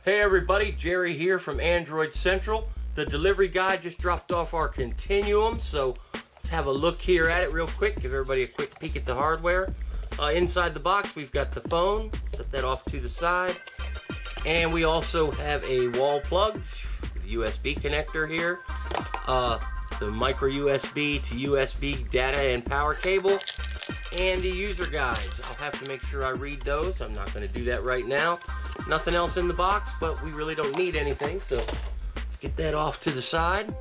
Hey everybody, Jerry here from Android Central. The delivery guy just dropped off our Continuum, so let's have a look here at it real quick. Give everybody a quick peek at the hardware. Inside the box, we've got the phone. Set that off to the side. And we also have a wall plug, the USB connector here. The micro USB to USB data and power cable. And the user guides. I'll have to make sure I read those. I'm not going to do that right now. Nothing else in the box, but we really don't need anything, so let's get that off to the side.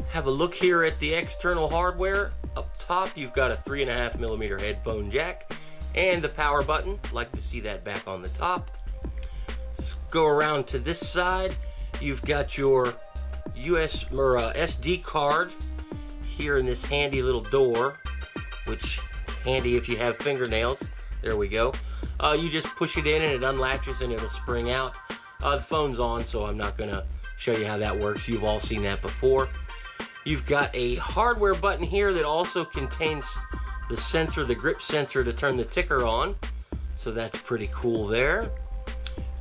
Have a look here at the external hardware. Up top, you've got a 3.5mm headphone jack and the power button. Like to see that back on the top. Let's go around to this side. You've got your SD card here in this handy little door, which is handy if you have fingernails. There we go. You just push it in and it unlatches and it'll spring out. The phone's on, so I'm not going to show you how that works. You've all seen that before. You've got a hardware button here that also contains the sensor, the grip sensor to turn the ticker on. So that's pretty cool there.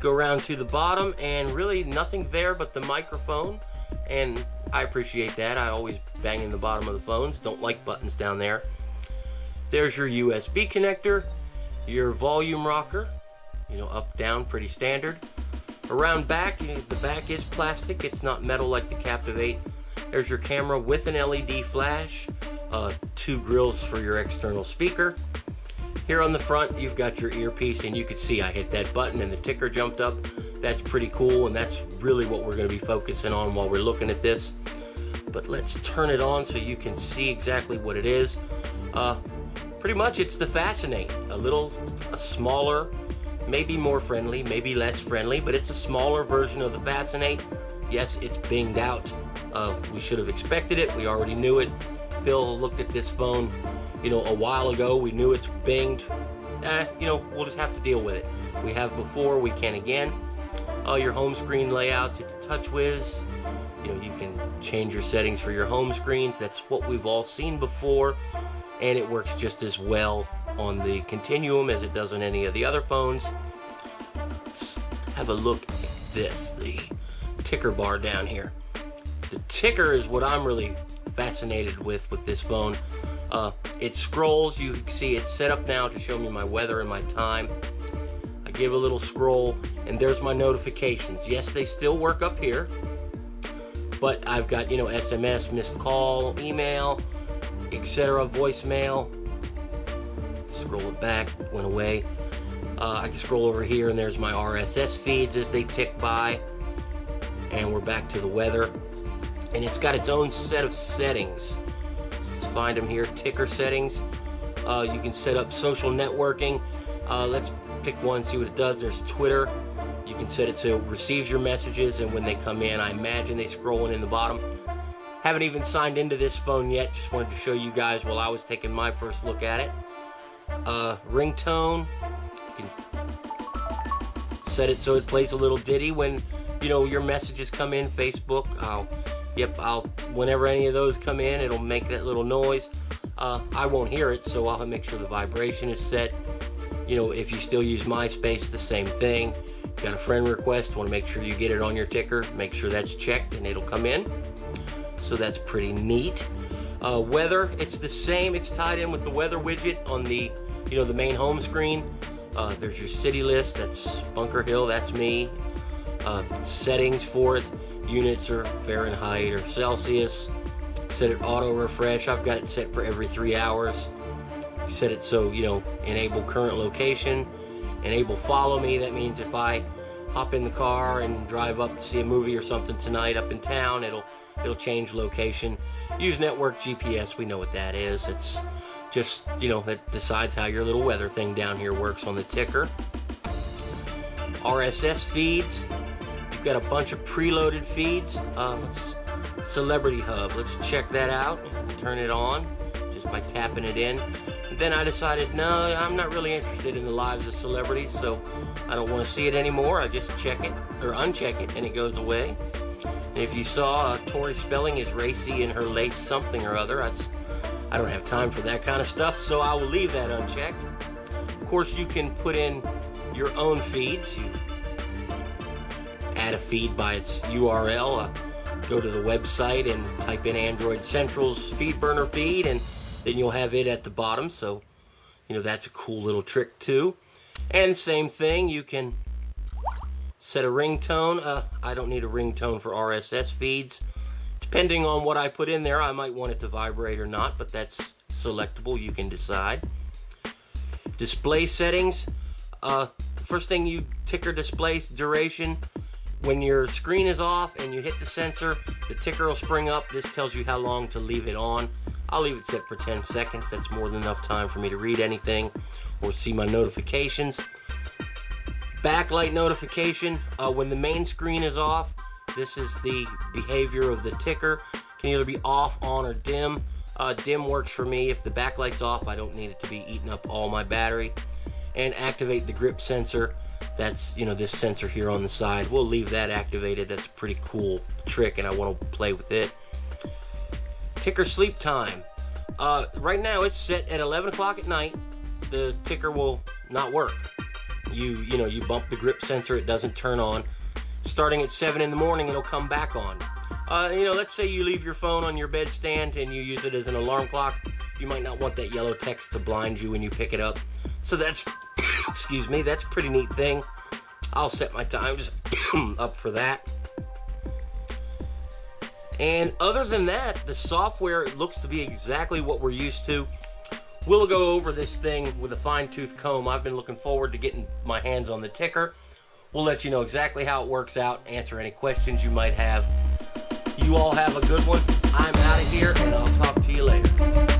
Go around to the bottom and really nothing there but the microphone. And I appreciate that. I always bang in the bottom of the phones. Don't like buttons down there. There's your USB connector. Your volume rocker, up, down, pretty standard. Around back, the back is plastic. It's not metal like the Captive 8. There's your camera with an LED flash. 2 grills for your external speaker. Here on the front, you've got your earpiece, and you can see I hit that button and the ticker jumped up. That's pretty cool, and that's really what we're going to be focusing on while we're looking at this. But let's turn it on so you can see exactly what it is. Pretty much it's the Fascinate, a smaller, maybe more friendly, maybe less friendly, but it's a smaller version of the Fascinate. Yes, it's binged out. We should have expected it. We already knew it. Phil looked at this phone, a while ago. We knew it's binged. We'll just have to deal with it. We have before, we can again. Your home screen layouts, it's TouchWiz. You can change your settings for your home screens. That's what we've all seen before. And it works just as well on the Continuum as it does on any of the other phones. Let's have a look at this, the ticker bar down here. The ticker is what I'm really fascinated with this phone. It scrolls. You can see it's set up now to show me my weather and my time. I give a little scroll and there's my notifications. Yes, they still work up here, but I've got, SMS, missed call, email, etc., voicemail. Scroll it back, went away. I can scroll over here and there's my Rss feeds as they tick by. And we're back to the weather. And it's got its own set of settings. Let's find them here. Ticker settings. You can set up social networking. Let's pick one, see what it does. There's Twitter. You can set it so it receives your messages, and when they come in, I imagine they scroll in the bottom. Haven't even signed into this phone yet. Just wanted to show you guys while I was taking my first look at it. Ringtone. You can set it so it plays a little ditty when your messages come in. Facebook. Whenever any of those come in, it'll make that little noise. I won't hear it, so I'll make sure the vibration is set. If you still use MySpace, the same thing. Got a friend request, want to make sure you get it on your ticker. Make sure that's checked and it'll come in. So that's pretty neat. Weather, it's the same. It's tied in with the weather widget on the, the main home screen. There's your city list. That's Bunker Hill. That's me. Settings for it. Units are Fahrenheit or Celsius. Set it auto refresh. I've got it set for every 3 hours. Set it so, enable current location. Enable follow me. That means if I hop in the car and drive up to see a movie or something tonight up in town, it'll change location. Use network GPS, we know what that is. It's just, that decides how your little weather thing down here works on the ticker. Rss feeds. You've got a bunch of preloaded feeds. Celebrity Hub, let's check that out. Turn it on just by tapping it in. And then I decided, no, I'm not really interested in the lives of celebrities, so I don't want to see it anymore. I just check it, or uncheck it, and it goes away. And if you saw, Tori Spelling is racy in her late something or other. I don't have time for that kind of stuff, so I will leave that unchecked. Of course, you can put in your own feeds. You add a feed by its URL. Go to the website and type in Android Central's feed burner feed, and then you'll have it at the bottom. So, you know, that's a cool little trick too. And same thing, you can set a ringtone. I don't need a ringtone for RSS feeds. Depending on what I put in there, I might want it to vibrate or not, but that's selectable. You can decide. Display settings. First thing, you ticker displays duration. When your screen is off and you hit the sensor, the ticker will spring up. This tells you how long to leave it on. I'll leave it set for 10 seconds. That's more than enough time for me to read anything or see my notifications. Backlight notification. When the main screen is off, this is the behavior of the ticker. Can either be off, on, or dim. Dim works for me. If the backlight's off, I don't need it to be eating up all my battery. And activate the grip sensor. That's, you know, this sensor here on the side. We'll leave that activated. That's a pretty cool trick, and I want to play with it. Ticker sleep time. Right now it's set at 11 o'clock at night. The ticker will not work. You bump the grip sensor, it doesn't turn on. Starting at 7 in the morning, it'll come back on. Let's say you leave your phone on your bedstand and you use it as an alarm clock. You might not want that yellow text to blind you when you pick it up. So that's, excuse me, that's a pretty neat thing. I'll set my times up for that. And other than that, the software looks to be exactly what we're used to. We'll go over this thing with a fine-tooth comb. I've been looking forward to getting my hands on the ticker. We'll let you know exactly how it works out, answer any questions you might have. You all have a good one. I'm out of here, and I'll talk to you later.